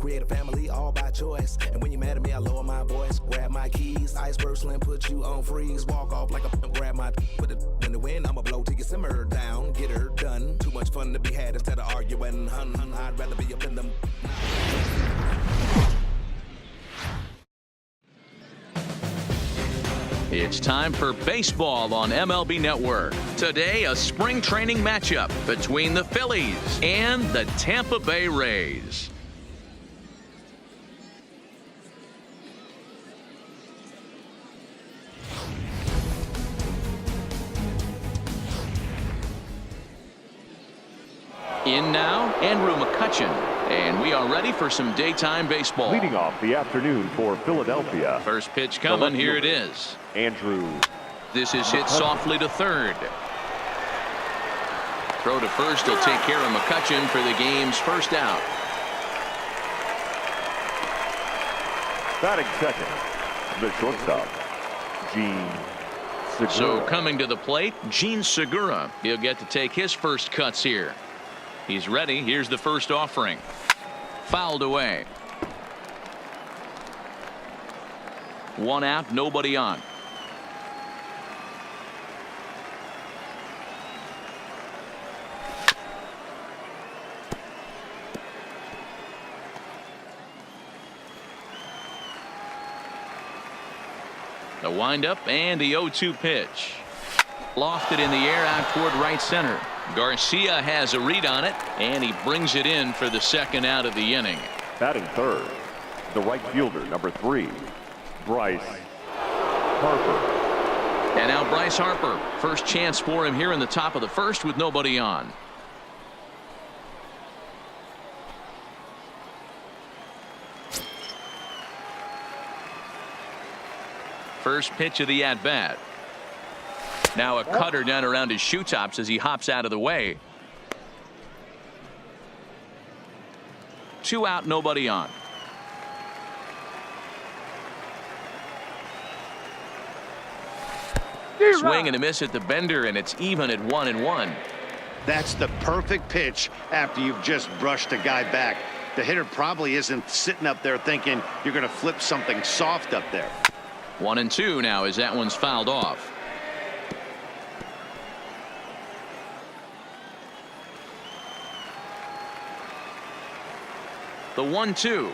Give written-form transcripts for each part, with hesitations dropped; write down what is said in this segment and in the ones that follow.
create a family all by choice. And when you're mad at me, I lower my voice. Grab my keys, iceberg slim, put you on freeze. Walk off like a grab my put it in the wind. I'ma blow till you simmer down. Get her done. Too much fun to be had instead of arguing. I'd rather be up in them. It's time for baseball on MLB Network. Today, a spring training matchup between the Phillies and the Tampa Bay Rays. In now, Andrew McCutchen. And we are ready for some daytime baseball. Leading off the afternoon for Philadelphia. First pitch coming. Here it is. Andrew. This is hit softly to third. Throw to first will take care of McCutchen for the game's first out. Batting second, the shortstop, Gene Segura. So coming to the plate, Gene Segura. He'll get to take his first cuts here. He's ready. Here's the first offering. Fouled away. One out, nobody on. The windup and the 0-2 pitch. Lofted in the air out toward right center. Garcia has a read on it, and he brings it in for the second out of the inning. Batting third, the right fielder, number 3, Bryce Harper. And now Bryce Harper. First chance for him here in the top of the first with nobody on. First pitch of the at-bat. Now a cutter down around his shoe tops as he hops out of the way. 2 out, nobody on. Swing and a miss at the bender, and it's even at 1-1. That's the perfect pitch after you've just brushed a guy back. The hitter probably isn't sitting up there thinking you're going to flip something soft up there. 1-2 now as that one's fouled off. The 1-2.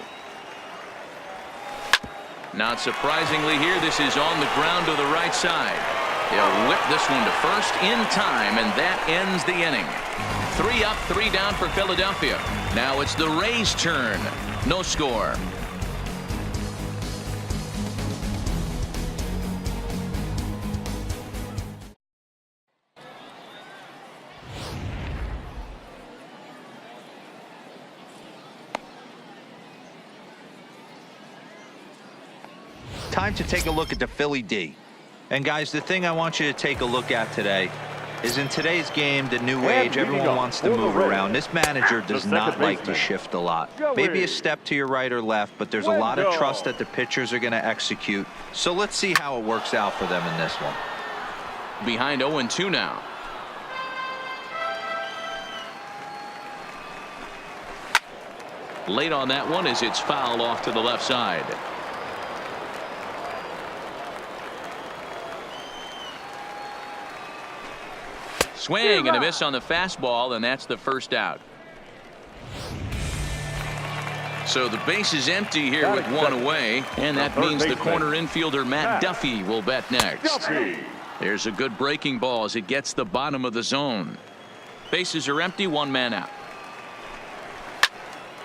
Not surprisingly here, this is on the ground to the right side. He'll whip this one to first in time, and that ends the inning. 3 up, 3 down for Philadelphia. Now it's the Rays' turn. No score. Time to take a look at the Philly D. And guys, the thing I want you to take a look at today is in today's game, the new age, everyone wants to move around. This manager does not like to shift a lot. Maybe a step to your right or left, but there's a lot of trust that the pitchers are going to execute. So let's see how it works out for them in this one. Behind 0-2 now. Late on that one as it's fouled off to the left side. Swing and a miss on the fastball, and that's the first out. So the base is empty here with 1 away, and that means the corner infielder Matt Duffy will bat next. There's a good breaking ball as it gets the bottom of the zone. Bases are empty, 1 man out.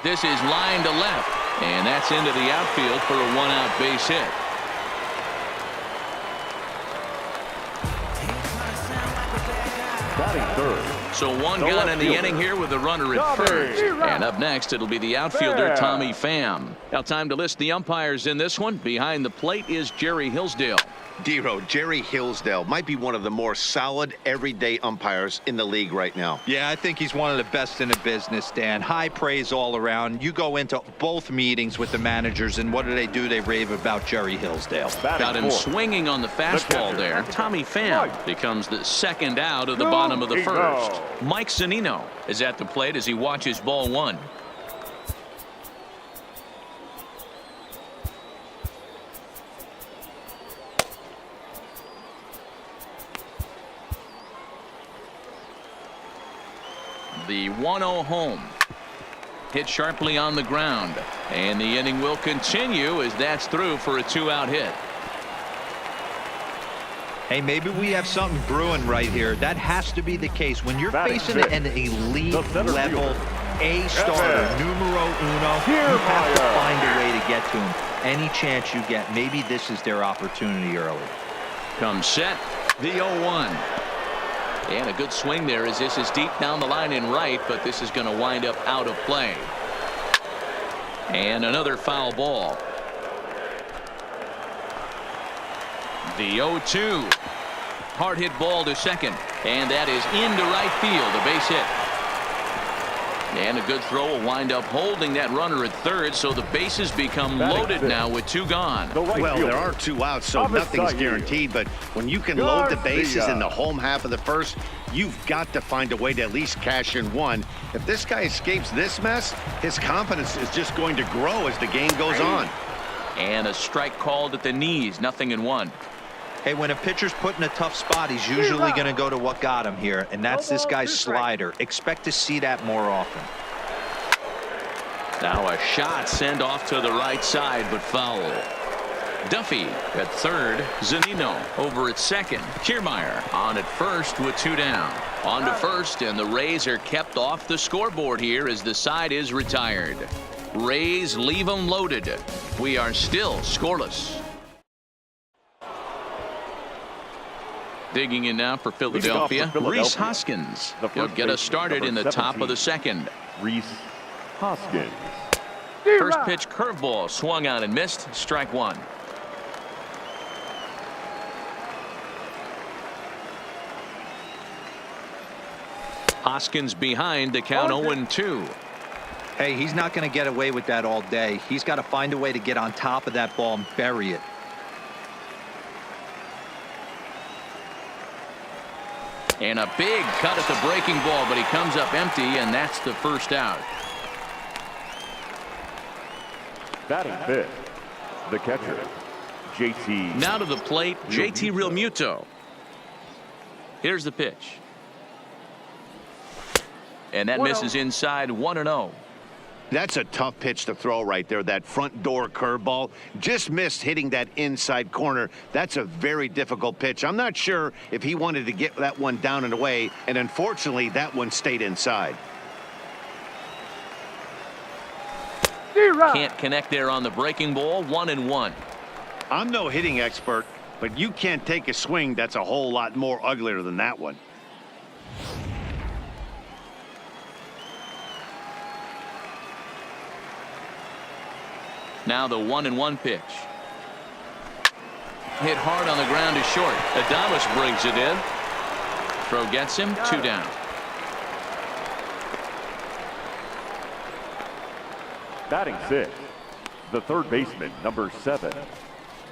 This is line to left, and that's into the outfield for a 1-out base hit. So 1 gone in the inning here with a runner at first. And up next, it'll be the outfielder Tommy Pham. Now time to list the umpires in this one. Behind the plate is Jerry Hillsdale. Dero, Jerry Hillsdale might be one of the more solid everyday umpires in the league right now. Yeah, I think he's one of the best in the business, Dan. High praise all around. You go into both meetings with the managers, and what do? They rave about Jerry Hillsdale. Got him swinging on the fastball there. Tommy Pham becomes the second out of the bottom of the first. Mike Zunino is at the plate as he watches ball 1. the 1-0 home. Hit sharply on the ground, and the inning will continue as that's through for a 2-out hit. Hey, maybe we have something brewing right here. That has to be the case. When you're facing an elite level A starter, numero uno, you have to find a way to get to him. Any chance you get, maybe this is their opportunity early. Comes set, the 0-1. And a good swing there as this is deep down the line in right, but this is going to wind up out of play. And another foul ball. The 0-2. Hard hit ball to second, and that is into right field, a base hit. And a good throw will wind up holding that runner at third, so the bases become loaded now with 2 gone. Well, there are 2 outs, so nothing's guaranteed, but when you can load the bases in the home half of the first, you've got to find a way to at least cash in 1. If this guy escapes this mess, his confidence is just going to grow as the game goes on. And a strike called at the knees, 0-1. Hey, when a pitcher's put in a tough spot, he's usually going to go to what got him here, and that's this guy's slider. Expect to see that more often. Now a shot sent off to the right side, but foul. Duffy at third. Zunino over at second. Kiermaier on at first with 2 down. On to first, and the Rays are kept off the scoreboard here as the side is retired. Rays leave them loaded. We are still scoreless. Digging in now for Philadelphia, Rhys Hoskins. He'll get us started in the top of the second. Rhys Hoskins. First pitch curveball swung out and missed. Strike 1. Hoskins behind the count 0-2. Hey, he's not going to get away with that all day. He's got to find a way to get on top of that ball and bury it. And a big cut at the breaking ball, but he comes up empty, and that's the first out. Batting fifth, the catcher, JT. Now to the plate, JT Realmuto. Here's the pitch. And that misses inside, 1-0. That's a tough pitch to throw right there. That front door curveball just missed hitting that inside corner. That's a very difficult pitch. I'm not sure if he wanted to get that one down and away, and unfortunately that one stayed inside. Can't connect there on the breaking ball. 1-1. I'm no hitting expert, but you can't take a swing that's a whole lot more uglier than that one. Now the 1-1 pitch. Hit hard on the ground to short. Adames brings it in. Throw gets him. 2 down. Batting sixth, the third baseman, number 7,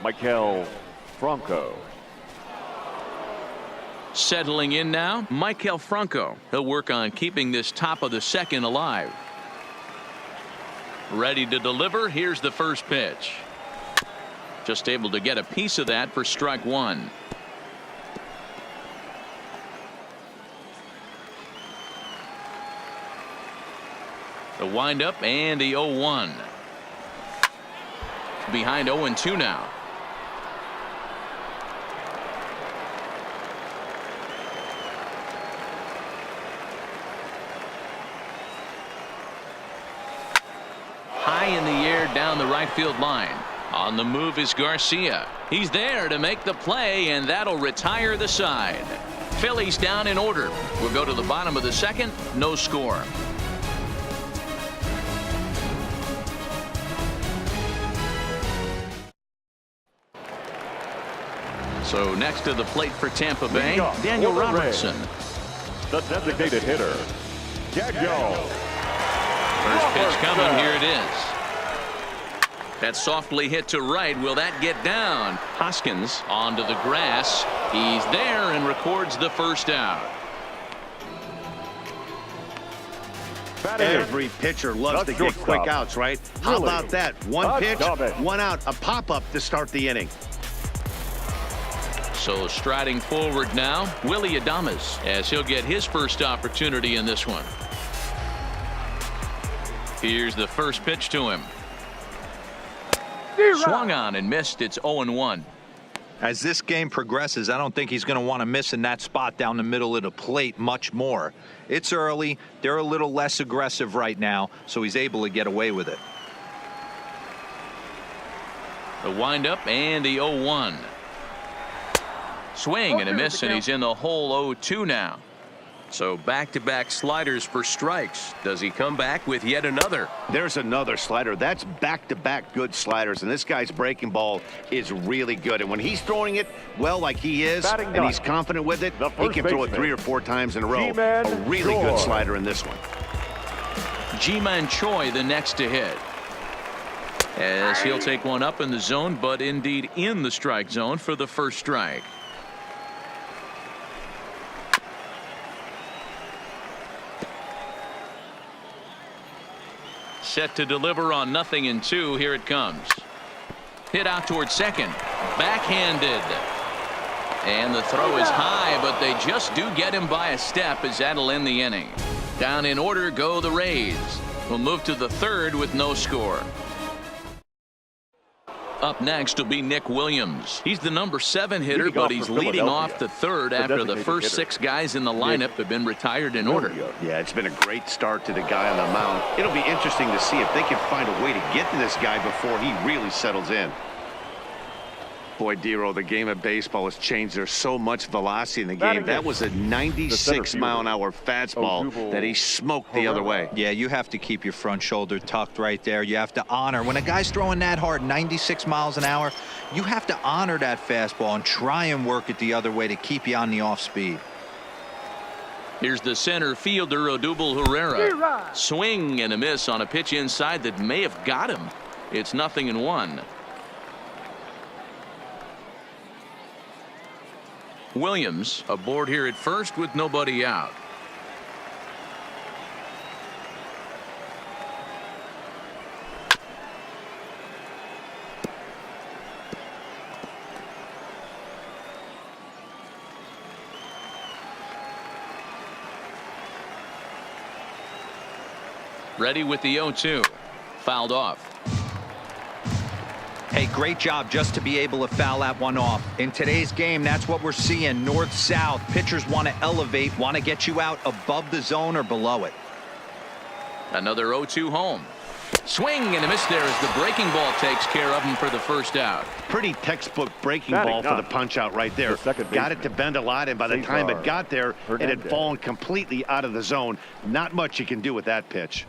Maikel Franco. Settling in now, Maikel Franco. He'll work on keeping this top of the second alive. Ready to deliver. Here's the first pitch. Just able to get a piece of that for strike 1. The windup and the 0-1. Behind 0-2 now. High in the air down the right field line. On the move is Garcia. He's there to make the play, and that'll retire the side. Phillies down in order. We'll go to the bottom of the second. No score. So next to the plate for Tampa Bay, Daniel Robertson. The designated hitter, Daniel. First pitch coming. Here it is. That softly hit to right. Will that get down? Hoskins onto the grass. He's there and records the first out. Every pitcher loves to get quick outs, right? How about that? One pitch, 1 out, a pop-up to start the inning. So striding forward now, Willy Adames, as he'll get his first opportunity in this one. Here's the first pitch to him. Swung on and missed. It's 0-1. As this game progresses, I don't think he's going to want to miss in that spot down the middle of the plate much more. It's early. They're a little less aggressive right now, so he's able to get away with it. The windup and the 0-1. Swing and a miss, and he's in the hole 0-2 now. So back-to-back sliders for strikes. Does he come back with yet another? There's another slider. That's back-to-back good sliders, and this guy's breaking ball is really good. And when he's throwing it well like he is, and he's confident with it, he can throw it 3 or 4 times in a row. A really good slider in this one. Ji-Man Choi the next to hit. As he'll take one up in the zone, but indeed in the strike zone for the first strike. Set to deliver on 0-2. Here it comes. Hit out towards second. Backhanded. And the throw is high, but they just do get him by a step as that'll end the inning. Down in order go the Rays. We'll move to the third with no score. Up next will be Nick Williams. He's the number 7 hitter, but he's leading off the third after the first 6 guys in the lineup have been retired in order. Yeah, it's been a great start to the guy on the mound. It'll be interesting to see if they can find a way to get to this guy before he really settles in. Boy, Dero, the game of baseball has changed. There's so much velocity in the game. That was a 96-mile-an-hour fastball that he smoked the other way. Yeah, you have to keep your front shoulder tucked right there. You have to honor. When a guy's throwing that hard, 96 miles an hour, you have to honor that fastball and try and work it the other way to keep you on the off speed. Here's the center fielder, Odubel Herrera. Swing and a miss on a pitch inside that may have got him. It's 0-1. Williams aboard here at first with nobody out. Ready with the 0-2. Fouled off. Hey, great job just to be able to foul that one off. In today's game, that's what we're seeing. North-south. Pitchers want to elevate, want to get you out above the zone or below it. Another 0-2 home. Swing and a miss there as the breaking ball takes care of him for the first out. Pretty textbook breaking ball for the punch out right there. Got it to bend a lot, and by the time it got there, it had fallen completely out of the zone. Not much you can do with that pitch.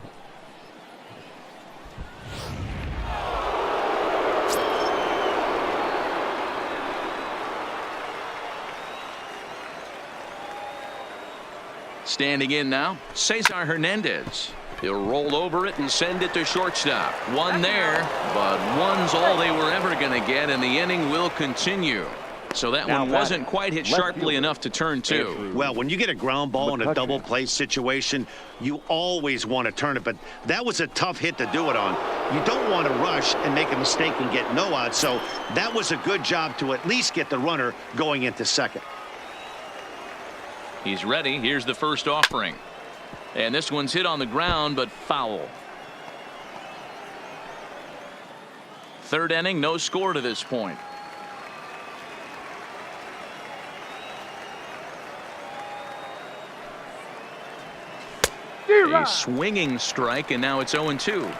Standing in now, Cesar Hernandez. He'll roll over it and send it to shortstop. One there, but one's all they were ever going to get, and the inning will continue. So that one wasn't quite hit sharply enough to turn 2. Well, when you get a ground ball in a double play situation, you always want to turn it, but that was a tough hit to do it on. You don't want to rush and make a mistake and get no out, so that was a good job to at least get the runner going into second. He's ready. Here's the first offering. And this one's hit on the ground, but foul. Third inning, no score to this point. A swinging strike, and now it's 0-2.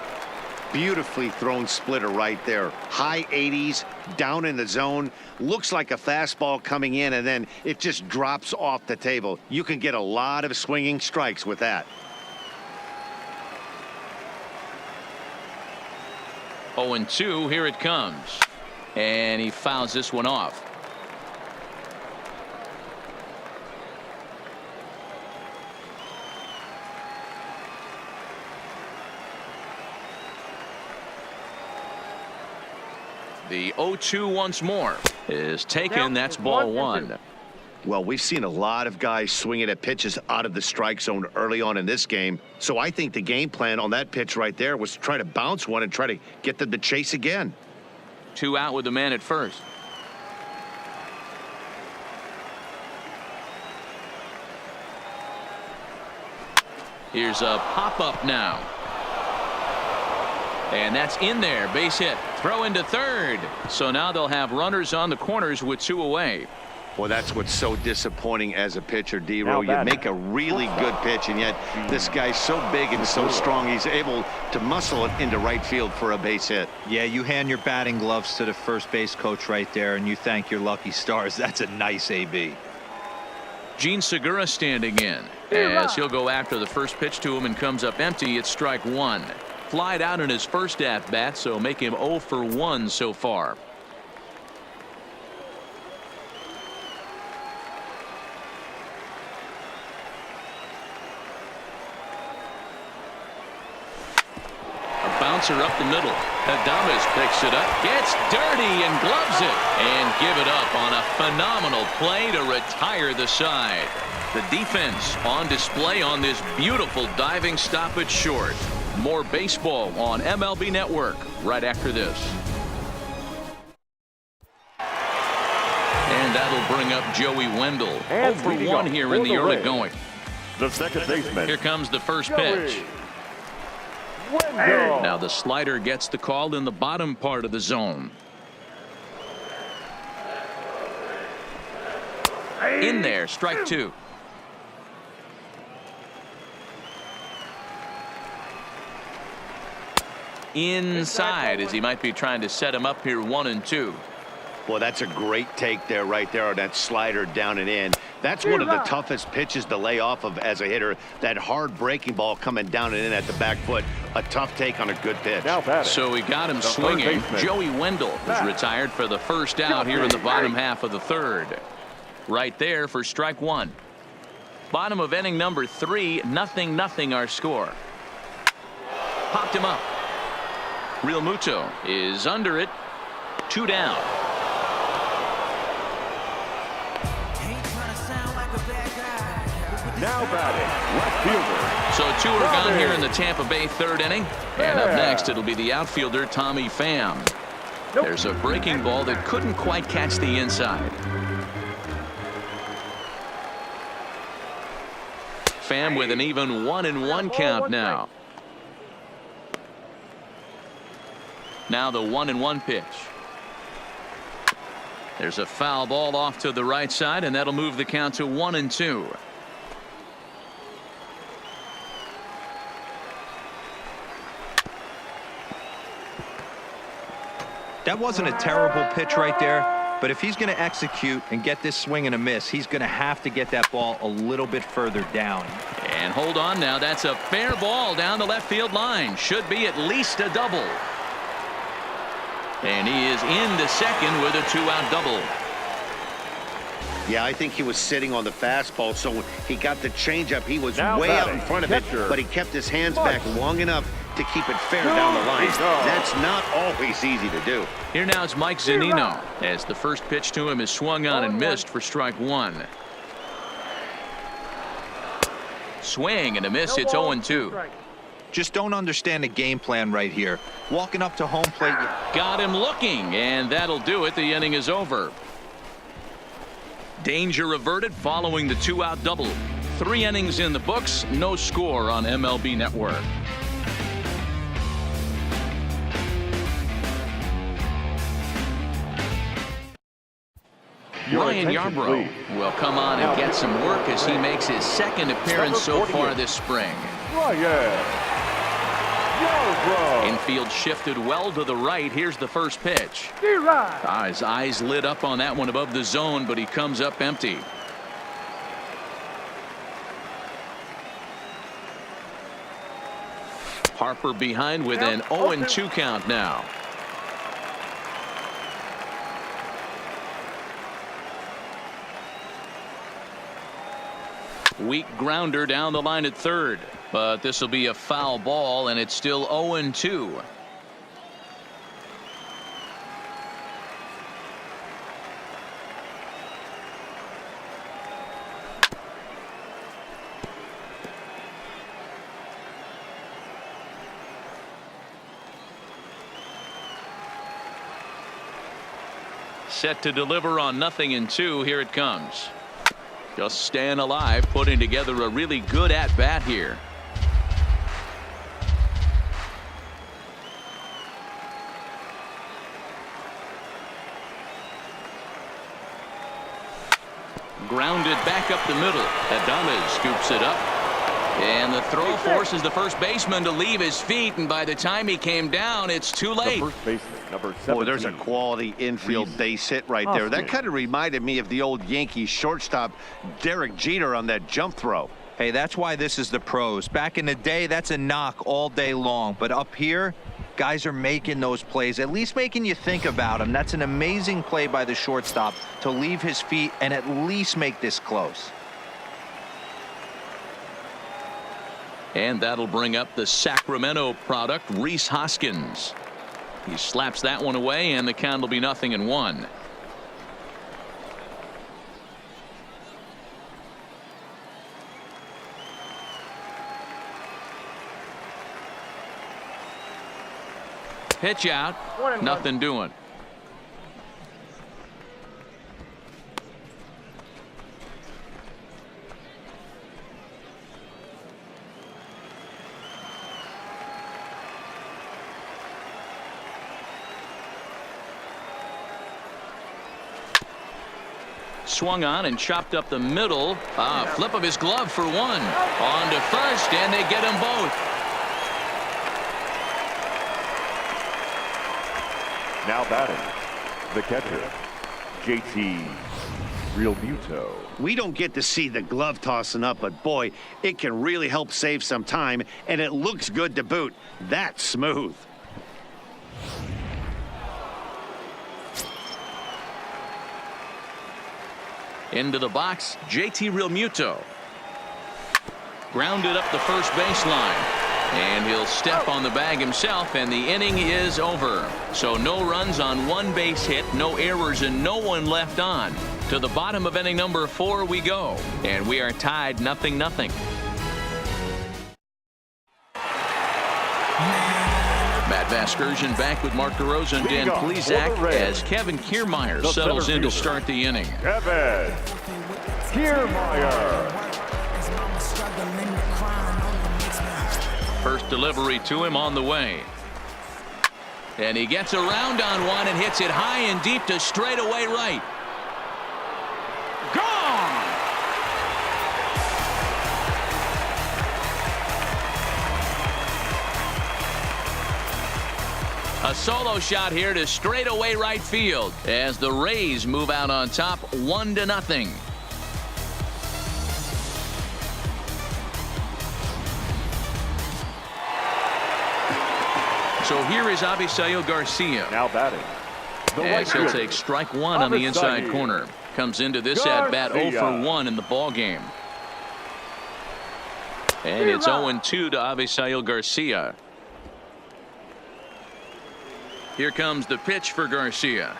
Beautifully thrown splitter right there. High 80s, down in the zone. Looks like a fastball coming in, and then it just drops off the table. You can get a lot of swinging strikes with that. 0-2, here it comes. And he fouls this one off. The 0-2 once more is taken. That's ball 1. Well, we've seen a lot of guys swinging at pitches out of the strike zone early on in this game. So I think the game plan on that pitch right there was to try to bounce one and try to get them to chase again. 2 out with the man at first. Here's a pop-up now. And that's in there. Base hit. Throw into third. So now they'll have runners on the corners with 2 away. Well, that's what's so disappointing as a pitcher, D-Row. You make a really good pitch, and yet this guy's so big and so strong, he's able to muscle it into right field for a base hit. Yeah, you hand your batting gloves to the first base coach right there, and you thank your lucky stars. That's a nice AB. Gene Segura standing in as he'll go after the first pitch to him and comes up empty. It's strike 1. Flied out in his first at bat, so make him 0 for 1 so far. Bouncer up the middle. Adames picks it up, gets dirty and gloves it, and give it up on a phenomenal play to retire the side. The defense on display on this beautiful diving stop at short. More baseball on MLB Network right after this. And that'll bring up Joey Wendell. 0 for 1 here in the early going. The second baseman. Here comes the first pitch. Now the slider gets the call in the bottom part of the zone. In there, strike 2. Inside, as he might be trying to set him up here 1 and 2. Well, that's a great take there right there on that slider down and in. That's one of the toughest pitches to lay off of as a hitter. That hard breaking ball coming down and in at the back foot. A tough take on a good pitch. So we got him swinging. Joey Wendell was retired for the first out here in the bottom half of the third. Right there for strike 1. Bottom of inning number 3, 0-0 our score. Popped him up. Real Muto is under it. 2 down. Now batting, left fielder. So 2 are gone here in the Tampa Bay third inning. And up next, it'll be the outfielder, Tommy Pham. There's a breaking ball that couldn't quite catch the inside. Pham with an even 1-1 count now. Now the 1-1 pitch. There's a foul ball off to the right side, and that'll move the count to 1-2. That wasn't a terrible pitch right there, but if he's going to execute and get this swing and a miss, he's going to have to get that ball a little bit further down. And hold on now, that's a fair ball down the left field line. Should be at least a double. And he is into second with a 2-out double. Yeah, I think he was sitting on the fastball, so when he got the changeup, he was now way out in front of it, but he kept his hands back long enough to keep it fair down the line. That's not always easy to do. Here now it's Mike Zunino as the first pitch to him is swung on and missed for strike 1. Swing and a miss. It's 0-2. Just don't understand the game plan right here. Walking up to home plate. Got him looking, and that'll do it. The inning is over. Danger averted following the 2-out double. 3 innings in the books. No score on MLB Network. Ryan Yarbrough will come on and get some work as he makes his second appearance so far this spring. Infield shifted well to the right. Here's the first pitch. His eyes lit up on that one above the zone, but he comes up empty. Harper behind with an 0-2 count now. Weak grounder down the line at third, but this will be a foul ball, and it's still 0-2. Set to deliver on 0-2. Here it comes. Just staying alive, putting together a really good at-bat here. Grounded back up the middle. Adames scoops it up. And the throw forces the first baseman to leave his feet, and by the time he came down, it's too late. The first baseman, number 17. Boy, there's a quality infield base hit right there. That kind of reminded me of the old Yankees shortstop Derek Jeter on that jump throw. Hey, that's why this is the pros. Back in the day, that's a knock all day long. But up here, guys are making those plays, at least making you think about them. That's an amazing play by the shortstop to leave his feet and at least make this close. And that'll bring up the Sacramento product, Rhys Hoskins. He slaps that one away, and the count will be 0-1. Pitch out, nothing doing. Swung on and chopped up the middle. Flip of his glove for one. On to first, and they get them both. Now batting, the catcher, JT Realmuto. We don't get to see the glove tossing up, but boy, it can really help save some time, and it looks good to boot. That's smooth. Into the box, JT Realmuto. Grounded up the first baseline. And he'll step on the bag himself, and the inning is over. So no runs on one base hit, no errors, and no one left on. To the bottom of inning number 4 we go. And we are tied 0-0. Matt Vasgersian back with Mark DeRosa and Dan Plesac as Kevin Kiermaier settles in to start the inning. Kevin Kiermaier. First delivery to him on the way. And he gets around on one and hits it high and deep to straightaway right. Gone! A solo shot here to straightaway right field as the Rays move out on top 1-0. So here is Avisail Garcia. Now batting, the right As he'll fielder, take strike one on the inside Avisail corner. Comes into this at bat 0 Garcia. for 1 in the ball game. And it's 0-2 to Avisail Garcia. Here comes the pitch for Garcia.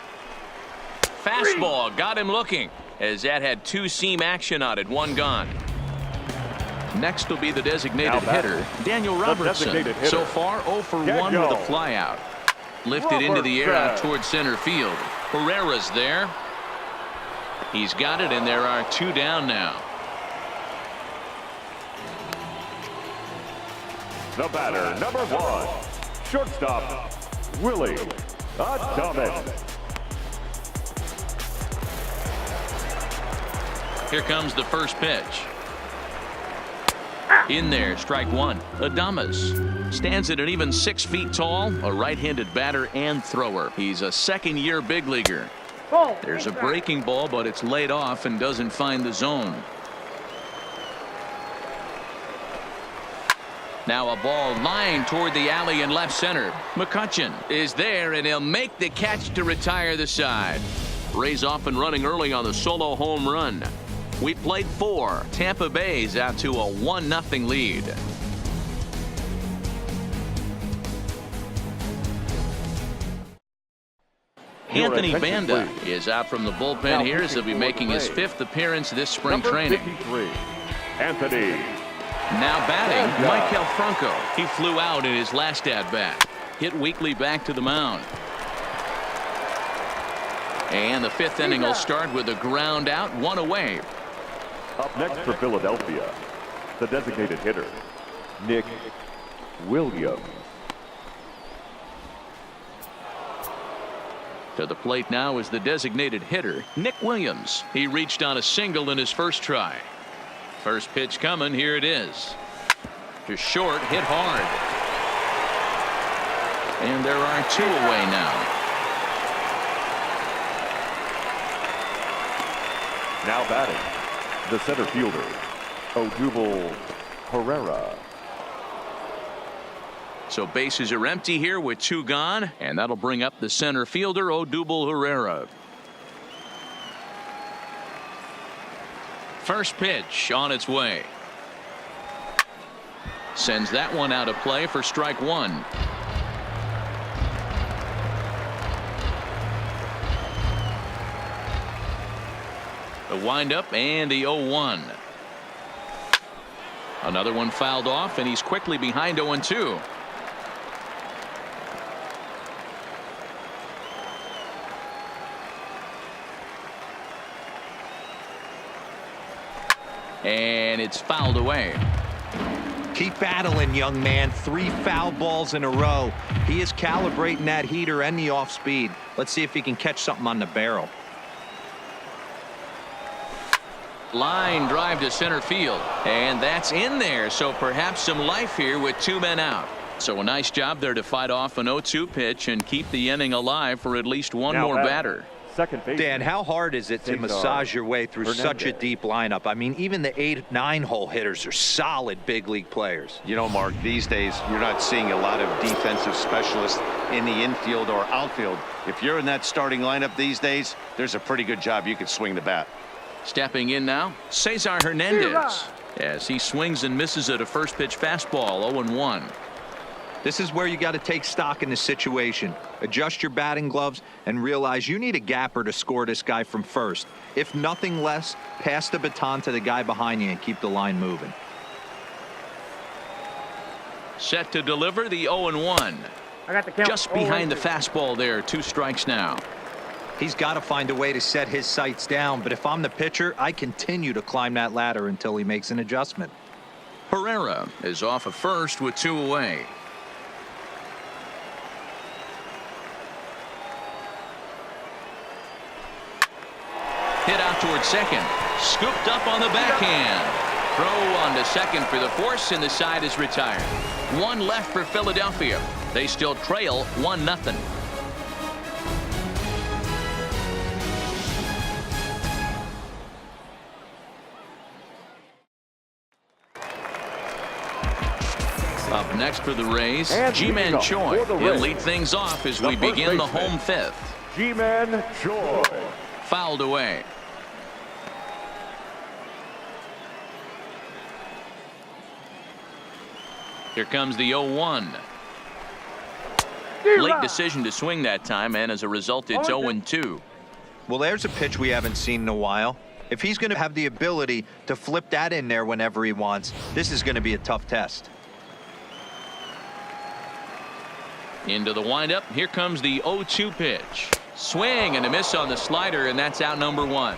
Fastball got him looking as that had 2-seam action on it, 1 gone. Next will be the designated hitter, Daniel Robertson. So far 0 for 1 with a flyout. Lifted into the air out towards center field. Herrera's there. He's got it, and there are 2 down now. The batter, number 1, shortstop, Willie Adames. Here comes the first pitch. In there, strike 1. Adames stands at an even 6 feet tall, a right-handed batter and thrower. He's a second-year big leaguer. There's a breaking ball, but it's laid off and doesn't find the zone. Now a ball lined toward the alley in left center. McCutchen is there, and he'll make the catch to retire the side. Rays off and running early on the solo home run. We played 4. Tampa Bay's out to a 1-0 lead. Anthony Banda is out from the bullpen here as he'll be making his 5th appearance this spring training. 53, Anthony. Now batting, Michael Franco. He flew out in his last at-bat. Hit weakly back to the mound. And the 5th inning will start with a ground out, 1 away. Up next for Philadelphia, the designated hitter, Nick Williams. To the plate now is the designated hitter, Nick Williams. He reached on a single in his first try. First pitch coming. Here it is. To short, hit hard. And there are 2 away now. Now batting, the center fielder, Odubel Herrera. So bases are empty here with 2 gone, and that'll bring up the center fielder, Odubel Herrera. First pitch on its way. Sends that one out of play for strike 1. The windup and the 0-1. Another one fouled off, and he's quickly behind 0-2. And it's fouled away. Keep battling, young man. 3 foul balls in a row. He is calibrating that heater and the off speed. Let's see if he can catch something on the barrel. Line drive to center field, and that's in there. So perhaps some life here with 2 men out. So a nice job there to fight off an 0-2 pitch and keep the inning alive for at least one more batter. Second base. Dan, how hard is it to massage your way through such a deep lineup? I mean, even the 8-9 hole hitters are solid big league players. You know, Mark, these days you're not seeing a lot of defensive specialists in the infield or outfield. If you're in that starting lineup these days, there's a pretty good job you could swing the bat. Stepping in now, Cesar Hernandez, as he swings and misses at a first pitch fastball. 0-1. This is where you got to take stock in the situation. Adjust your batting gloves and realize you need a gapper to score this guy from first. If nothing less, pass the baton to the guy behind you and keep the line moving. Set to deliver the 0-1. I got the count. Just behind the fastball there. 2 strikes now. He's got to find a way to set his sights down, but if I'm the pitcher, I continue to climb that ladder until he makes an adjustment. Herrera is off of first with 2 away. Hit out towards second. Scooped up on the backhand. Throw on to second for the force, and the side is retired. 1 left for Philadelphia. They still trail 1-0. Up next for the Rays, Ji-Man Choi. He'll lead things off as we begin the home 5th. Ji-Man Choi. Fouled away. Here comes the 0-1. Late decision to swing that time, and as a result, it's 0-2. Well, there's a pitch we haven't seen in a while. If he's going to have the ability to flip that in there whenever he wants, this is going to be a tough test. Into the windup. Here comes the 0-2 pitch. Swing and a miss on the slider, and that's out number 1.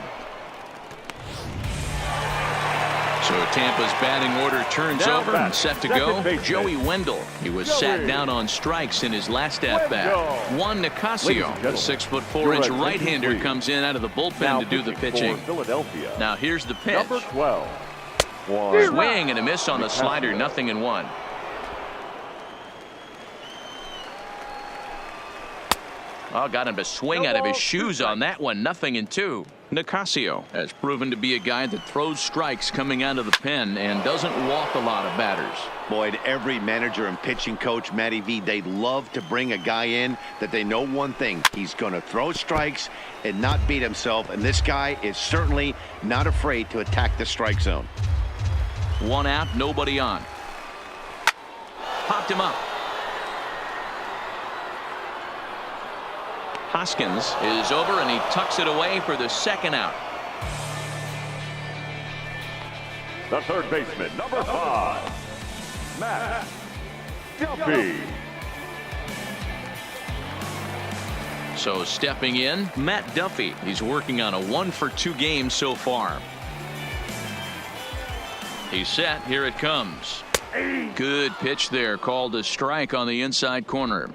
So Tampa's batting order turns over and set to go. Joey Wendell. He was sat down on strikes in his last at-bat. Juan Nicasio, the 6'4" right-hander, comes in out of the bullpen to do the pitching. Now here's the pitch. Number 12. Swing and a miss on the slider. 0-1. Oh, got him to swing out of his shoes on that one. 0-2. Nicasio has proven to be a guy that throws strikes coming out of the pen and doesn't walk a lot of batters. Boyd, every manager and pitching coach, Matty V, they love to bring a guy in that they know one thing. He's going to throw strikes and not beat himself, and this guy is certainly not afraid to attack the strike zone. 1 out, nobody on. Popped him up. Hoskins is over, and he tucks it away for the 2nd out. The third baseman, number 5, Matt Duffy. So stepping in, Matt Duffy. He's working on a 1-for-2 game so far. He's set. Here it comes. Good pitch there, called a strike on the inside corner.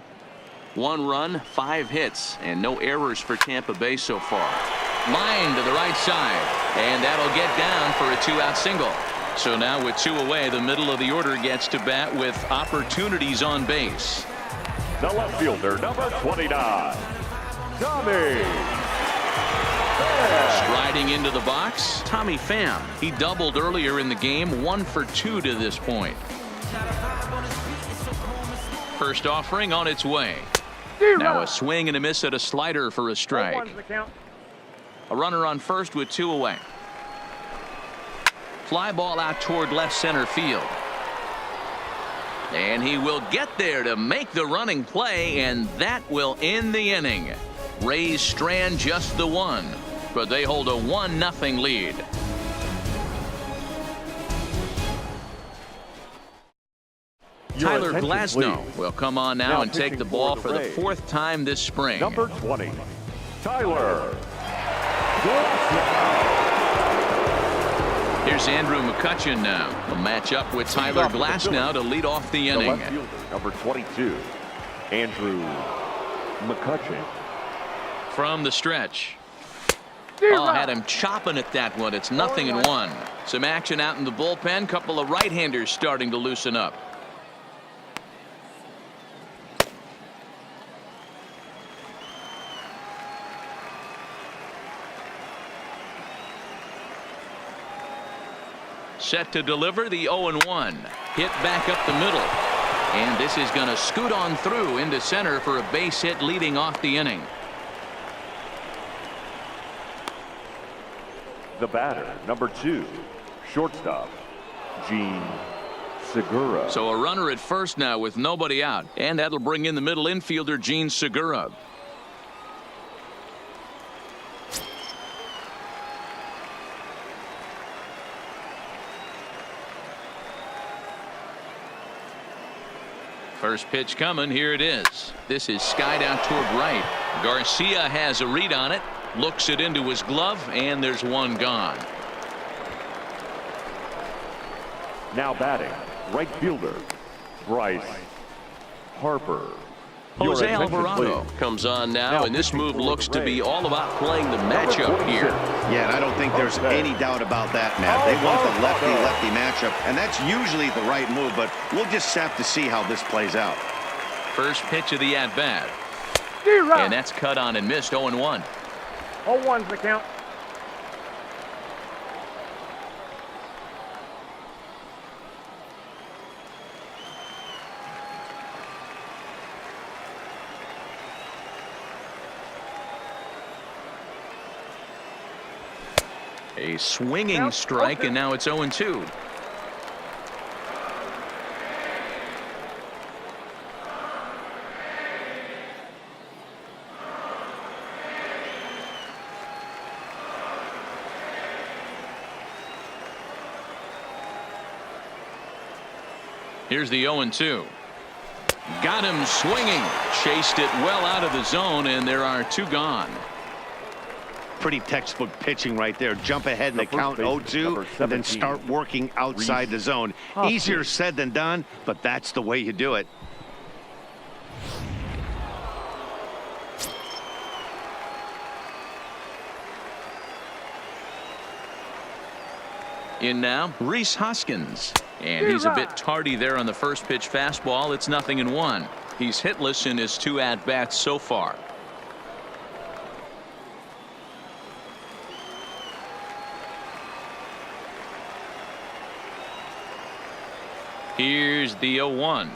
1 run, 5 hits, and no errors for Tampa Bay so far. Line to the right side, and that'll get down for a 2-out single. So now with 2 away, the middle of the order gets to bat with opportunities on base. The left fielder, number 29, Tommy. Striding into the box, Tommy Pham. He doubled earlier in the game, 1 for 2 to this point. First offering on its way. Now a swing and a miss at a slider for a strike. A runner on first with 2 away. Fly ball out toward left center field. And he will get there to make the running play, and that will end the inning. Rays strand just the 1, but they hold a 1-0 lead. Tyler Glasnow will come on now and take the ball for the 4th time this spring. Number 20, Tyler Glasnow. Here's Andrew McCutchen now. He'll match up with Tyler Glasnow to lead off the inning. The left fielder, number 22, Andrew McCutchen. From the stretch. Oh, had him chopping at that one. It's 0-1. Some action out in the bullpen. Couple of right-handers starting to loosen up. Set to deliver the 0-1. Hit back up the middle. And this is going to scoot on through into center for a base hit leading off the inning. The batter, number 2, shortstop, Gene Segura. So a runner at first now with nobody out. And that'll bring in the middle infielder, Gene Segura. First pitch coming. Here it is. This is skied out toward right. Garcia has a read on it. Looks it into his glove, and there's 1 gone. Now batting, right fielder, Bryce Harper. Jose Alvarado comes on now, and this move looks to be all about playing the matchup here. Yeah, and I don't think there's any doubt about that, Matt. They want the lefty-lefty matchup, and that's usually the right move, but we'll just have to see how this plays out. First pitch of the at-bat. And that's cut on and missed. 0-1. 0-1's the count. A swinging strike, and now it's 0-2. Here's the 0-2. Got him swinging. Chased it well out of the zone, and there are 2 gone. Pretty textbook pitching right there. Jump ahead in the count 0-2 and then start working outside the zone. Easier said than done, but that's the way you do it. In now, Rhys Hoskins. And he's a bit tardy there on the first pitch fastball. It's 0-1. He's hitless in his 2 at-bats so far. Here's the 0-1.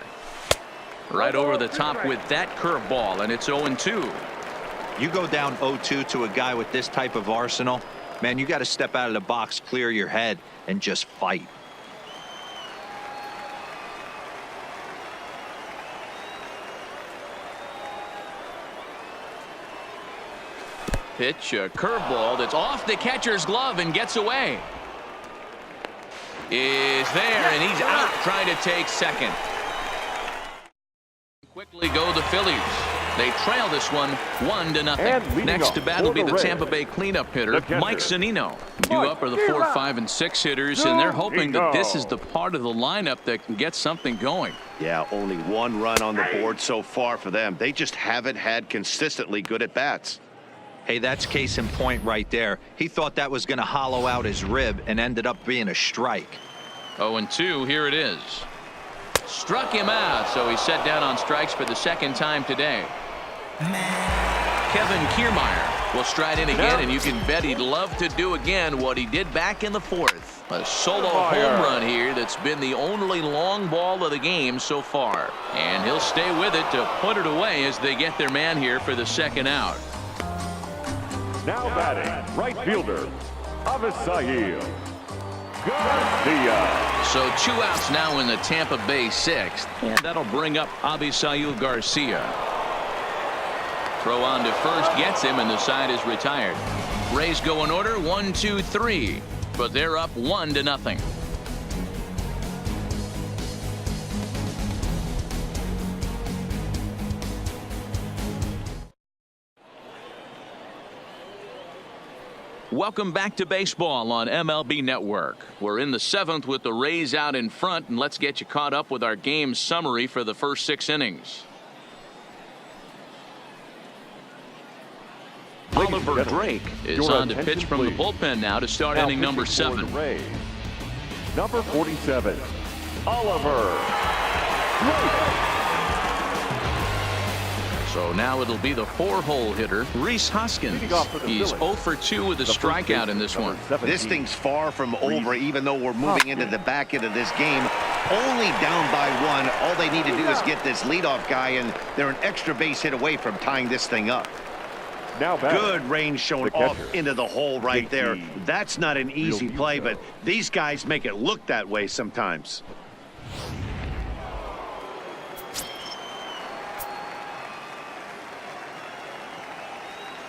Right over the top with that curveball, and it's 0-2. You go down 0-2 to a guy with this type of arsenal, man, you got to step out of the box, clear your head, and just fight. Pitch, a curveball that's off the catcher's glove and gets away. Is there, and he's out trying to take second. Quickly go the Phillies. They trail this one 1-0. Next to bat will be the Tampa Bay cleanup hitter, Mike Zunino. Due up are the 4, 5, and 6 hitters, and they're hoping that this is the part of the lineup that can get something going. Yeah, only 1 run on the board so far for them. They just haven't had consistently good at-bats. Hey, that's case in point right there. He thought that was going to hollow out his rib and ended up being a strike. 0-2, here it is. Struck him out, so he's set down on strikes for the 2nd time today. Kevin Kiermaier will stride in again, and you can bet he'd love to do again what he did back in the 4th. A solo home run here that's been the only long ball of the game so far. And he'll stay with it to put it away as they get their man here for the 2nd out. Now batting, right fielder, Avisail Garcia. So 2 outs now in the Tampa Bay 6th, and that'll bring up Avisail Garcia. Throw on to first gets him, and the side is retired. Rays go in order 1, 2, 3, but they're up 1-0. Welcome back to baseball on MLB Network. We're in the 7th with the Rays out in front, and let's get you caught up with our game summary for the first 6 innings. Oliver Drake is on to pitch from the bullpen now to start inning number 7. Number 47, Oliver Drake. So now it'll be the 4-hole hitter, Rhys Hoskins. He's 0 for 2 with a strikeout in this one. This thing's far from over, even though we're moving into the back end of this game. Only down by 1. All they need to do is get this leadoff guy, and they're an extra base hit away from tying this thing up. Good range shown off into the hole right there. That's not an easy play, but these guys make it look that way sometimes.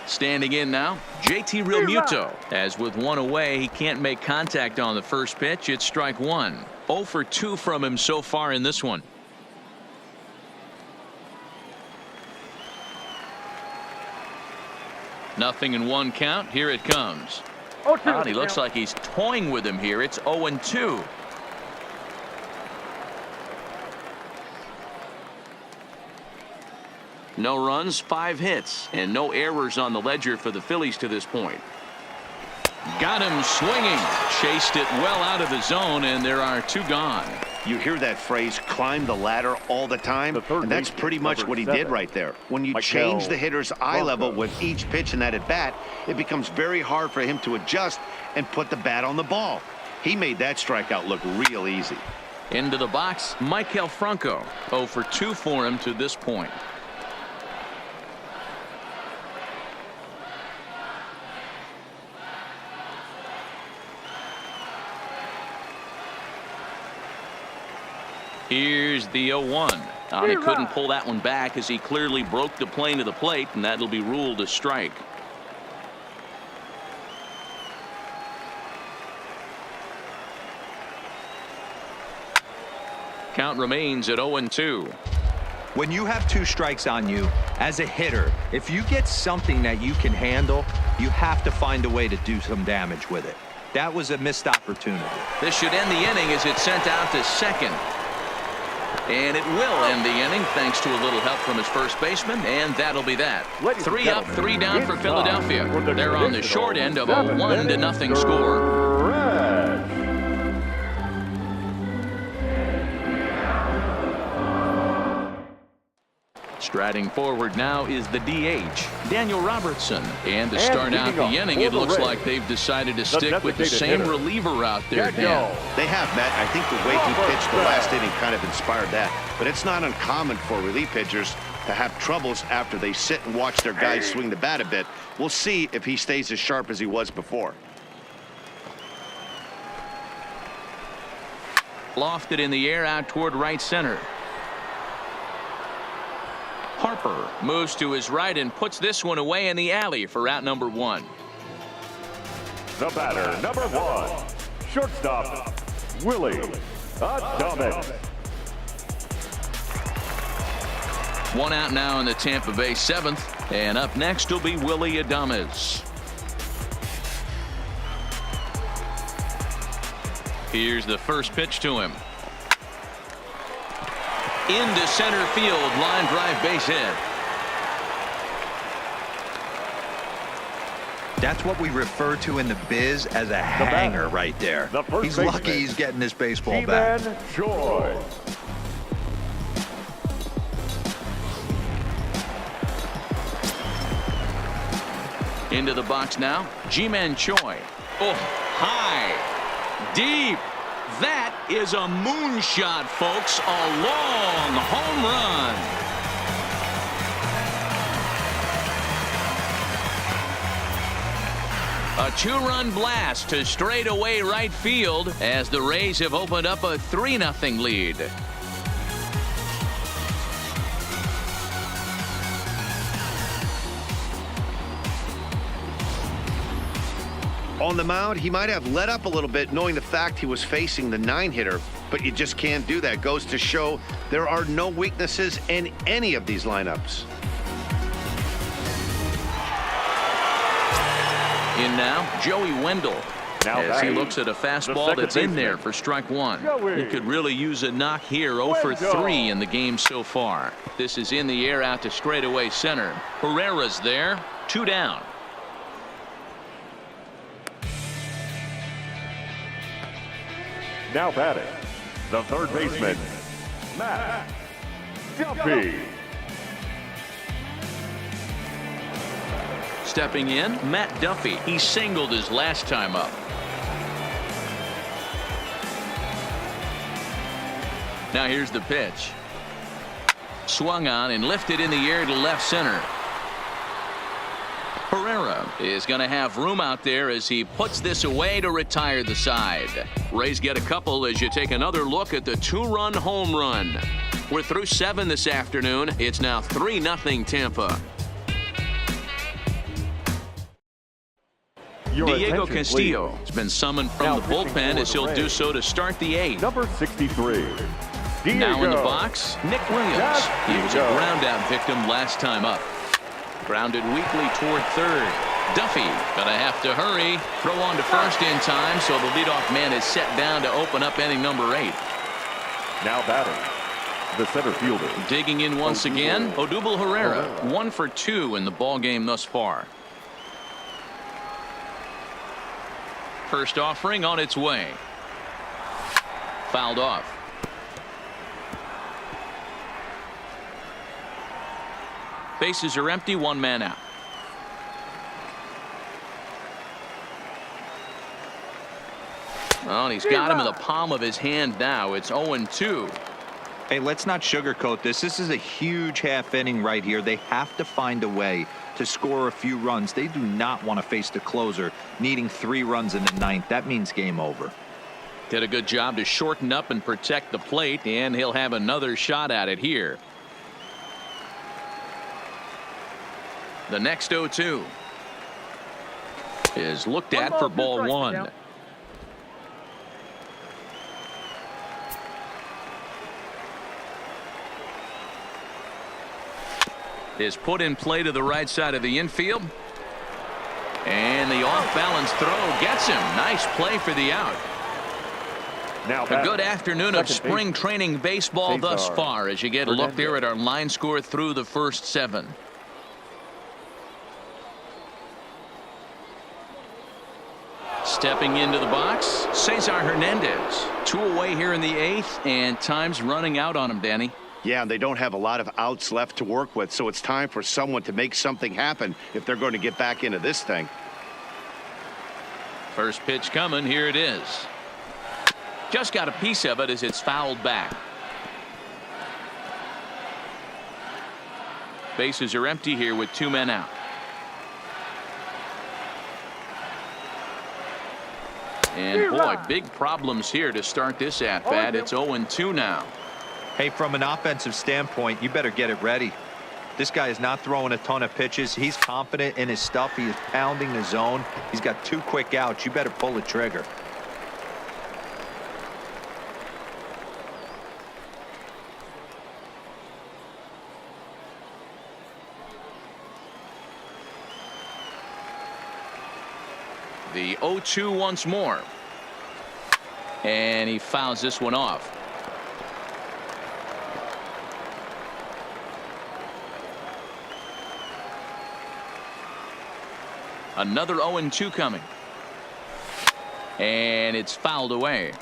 Standing in now, JT Realmuto. As with 1 away, he can't make contact on the first pitch. It's strike 1. 0 for 2 from him so far in this one. Nothing in 1 count. Here it comes. Oh, he looks like he's toying with him here. It's 0-2. No runs, 5 hits, and no errors on the ledger for the Phillies to this point. Got him swinging. Chased it well out of the zone, and there are 2 gone. You hear that phrase, climb the ladder, all the time, and that's pretty much what he did right there. When you change the hitter's eye level with each pitch in that at-bat, it becomes very hard for him to adjust and put the bat on the ball. He made that strikeout look real easy. Into the box, Maikel Franco. 0 for 2 for him to this point. Here's the 0-1. He couldn't pull that one back as he clearly broke the plane to the plate, and that'll be ruled a strike. Count remains at 0-2. When you have 2 strikes on you, as a hitter, if you get something that you can handle, you have to find a way to do some damage with it. That was a missed opportunity. This should end the inning as it's sent out to second. And it will end the inning thanks to a little help from his first baseman, and that'll be that. 3 up, 3 down for Philadelphia. They're on the short end of a 1-0 score. Striding forward now is the DH, Daniel Robertson. And to start out the inning, it looks like they've decided to stick with the same reliever out there, Dan. They have, Matt. I think the way he pitched the last inning kind of inspired that. But it's not uncommon for relief pitchers to have troubles after they sit and watch their guys swing the bat a bit. We'll see if he stays as sharp as he was before. Lofted in the air out toward right center. Harper moves to his right and puts this one away in the alley for out number 1. The batter, number 1, shortstop, Willie Adames. One out now in the Tampa Bay 7th. And up next will be Willy Adames. Here's the first pitch to him. Into center field, line drive, base hit. That's what we refer to in the biz as a hanger right there. He's lucky he's getting this baseball back. Into the box now, Ji-Man Choi. Oh, high, deep. That is a moonshot, folks. A long home run. A two-run blast to straightaway right field as the Rays have opened up a 3-0 lead. On the mound, he might have let up a little bit knowing the fact he was facing the 9-hitter, but you just can't do that. Goes to show there are no weaknesses in any of these lineups. In now, Joey Wendell. As he looks at a fastball that's in there for strike one. He could really use a knock here. 0 for 3 in the game so far. This is in the air out to straightaway center. Herrera's there. 2 down. Now batting, the third baseman, Matt Duffy. Stepping in, Matt Duffy. He singled his last time up. Now here's the pitch. Swung on and lifted in the air to left center. Herrera is going to have room out there as he puts this away to retire the side. Rays get a couple as you take another look at the 2-run home run. We're through 7 this afternoon. It's now 3-0 Tampa. Diego Castillo has been summoned from the bullpen as he'll do so to start the 8th. Number 63. Now in the box, Nick Williams. He was a ground-out victim last time up. Grounded weakly toward third. Duffy gonna have to hurry. Throw on to first in time, so the leadoff man is set down to open up inning number 8. Now batting, the center fielder. Digging in once again, Odubel Herrera. 1 for 2 in the ball game thus far. First offering on its way. Fouled off. Bases are empty, 1 man out. Well, and he's got him in the palm of his hand now. It's 0-2. Hey, let's not sugarcoat this. This is a huge half inning right here. They have to find a way to score a few runs. They do not want to face the closer needing 3 runs in the 9th. That means game over. Did a good job to shorten up and protect the plate, and he'll have another shot at it here. The next 0-2 is looked at for ball 1. Is put in play to the right side of the infield. And the off-balance throw gets him. Nice play for the out. Now a good afternoon of spring training baseball thus far as you get a look there at our line score through the first 7. Stepping into the box, Cesar Hernandez. 2 away here in the 8th, and time's running out on him, Danny. Yeah, and they don't have a lot of outs left to work with, so it's time for someone to make something happen if they're going to get back into this thing. First pitch coming. Here it is. Just got a piece of it as it's fouled back. Bases are empty here with 2 men out. And boy, big problems here to start this at bat. It's 0-2 now. Hey, from an offensive standpoint, you better get it ready. This guy is not throwing a ton of pitches. He's confident in his stuff. He is pounding the zone. He's got 2 quick outs. You better pull the trigger. The 0-2 once more. And he fouls this one off. Another 0-2 coming. And it's fouled away.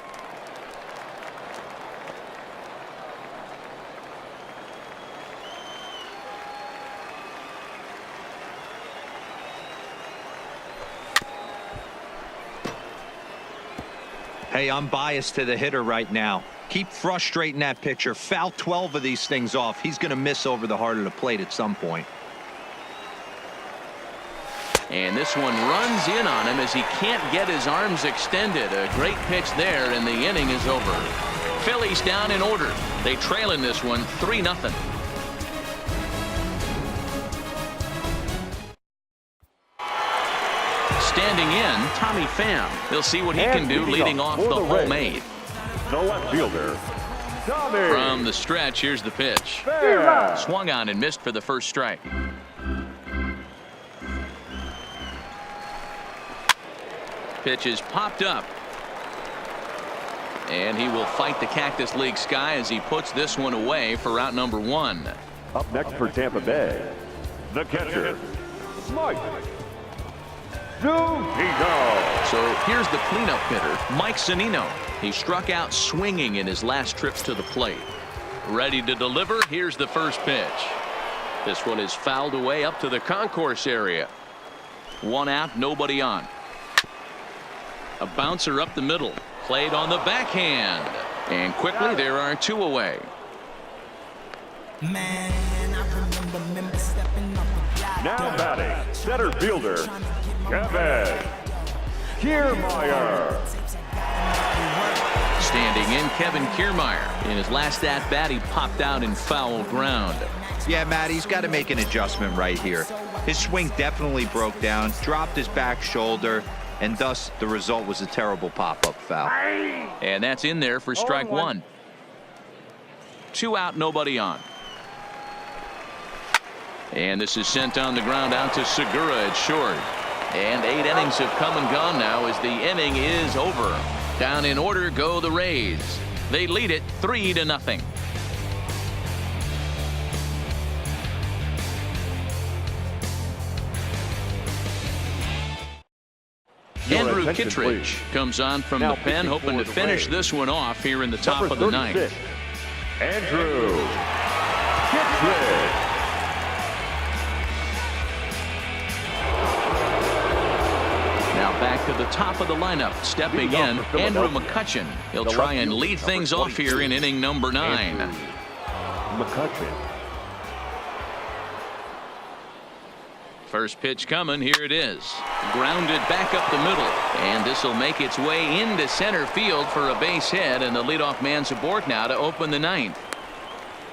Hey, I'm biased to the hitter right now. Keep frustrating that pitcher. Foul 12 of these things off. He's going to miss over the heart of the plate at some point. And this one runs in on him as he can't get his arms extended. A great pitch there, and the inning is over. Phillies down in order. They trail in this one 3-0. Standing in, Tommy Pham. He'll see what he can do leading off the home eighth. The left fielder, Tommy. From the stretch, here's the pitch. Swung on and missed for the first strike. Pitch is popped up. And he will fight the Cactus League sky as he puts this one away for out number 1. Up next for Tampa Bay, the catcher, Mike Zunino. So here's the cleanup hitter, Mike Zunino. He struck out swinging in his last trips to the plate. Ready to deliver. Here's the first pitch. This one is fouled away up to the concourse area. 1 out, nobody on. A bouncer up the middle. Played on the backhand. And quickly there are 2 away. Now batting, center fielder, Kevin Kiermaier. Standing in, Kevin Kiermaier. In his last at-bat, he popped out in foul ground. Yeah, Matt, he's got to make an adjustment right here. His swing definitely broke down, dropped his back shoulder, and thus the result was a terrible pop-up foul. And that's in there for strike 1. 2 out, nobody on. And this is sent on the ground out to Segura at short. And 8 innings have come and gone now as the inning is over. Down in order go the Rays. They lead it 3-0. Andrew Kittredge comes on from the pen, hoping to finish this one off here in the top of the 9th. Andrew Kittredge. Now back to the top of the lineup. Stepping in, Andrew McCutchen. He'll try and lead things off here in inning number 9. McCutchen. First pitch coming. Here it is. Grounded back up the middle. And this will make its way into center field for a base hit. And the leadoff man's aboard now to open the 9th.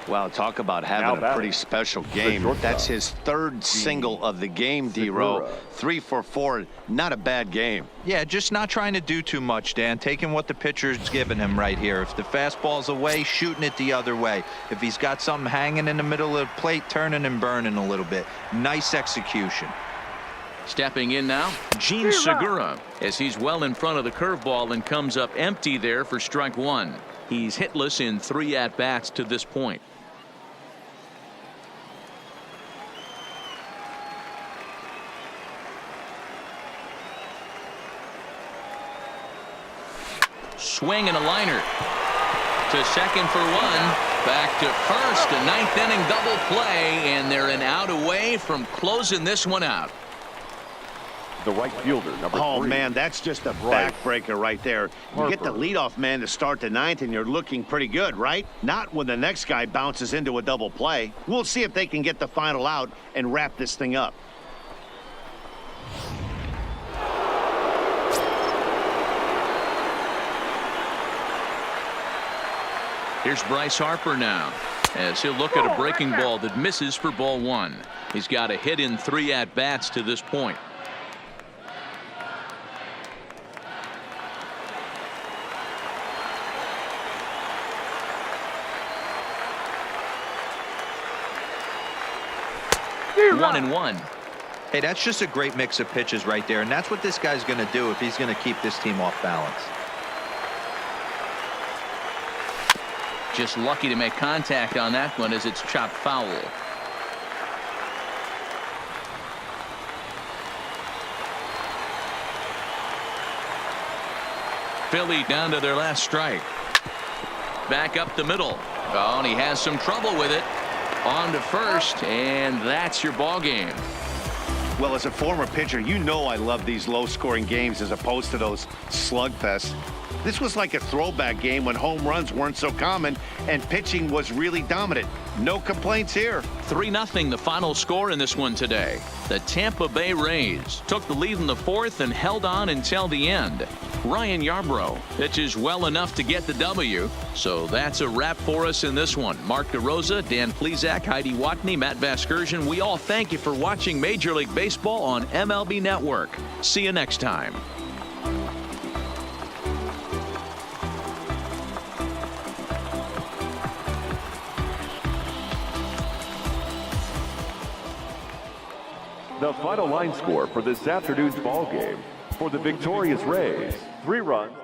Wow, talk about having a pretty special game. That's his 3rd single of the game, D-Row. 3 for 4. Not a bad game. Yeah, just not trying to do too much, Dan. Taking what the pitcher's giving him right here. If the fastball's away, shooting it the other way. If he's got something hanging in the middle of the plate, turning and burning a little bit. Nice execution. Stepping in now, Gene Segura, as he's well in front of the curveball and comes up empty there for strike 1. He's hitless in 3 at-bats to this point. Swing and a liner to second for 1. Back to first. A 9th inning double play, and they're an out away from closing this one out. The right fielder, number 3. Oh, man, that's just a backbreaker right there. You get the leadoff man to start the 9th, and you're looking pretty good, right? Not when the next guy bounces into a double play. We'll see if they can get the final out and wrap this thing up. Here's Bryce Harper now, as he'll look at a breaking ball that misses for ball 1. He's got a hit in 3 at-bats to this point. One and 1. Hey, that's just a great mix of pitches right there, and that's what this guy's going to do if he's going to keep this team off balance. Just lucky to make contact on that one as it's chopped foul. Philly down to their last strike. Back up the middle. Oh, and he has some trouble with it. On to first, and that's your ball game. Well, as a former pitcher, you know I love these low-scoring games as opposed to those slugfests. This was like a throwback game when home runs weren't so common and pitching was really dominant. No complaints here. 3-0 the final score in this one today. The Tampa Bay Rays took the lead in the fourth and held on until the end. Ryan Yarbrough pitches well enough to get the W. So that's a wrap for us in this one. Mark DeRosa, Dan Plesac, Heidi Watney, Matt Vasgersian. We all thank you for watching Major League Baseball on MLB Network. See you next time. The final line score for this afternoon's ball game. For the victorious Rays, 3 runs.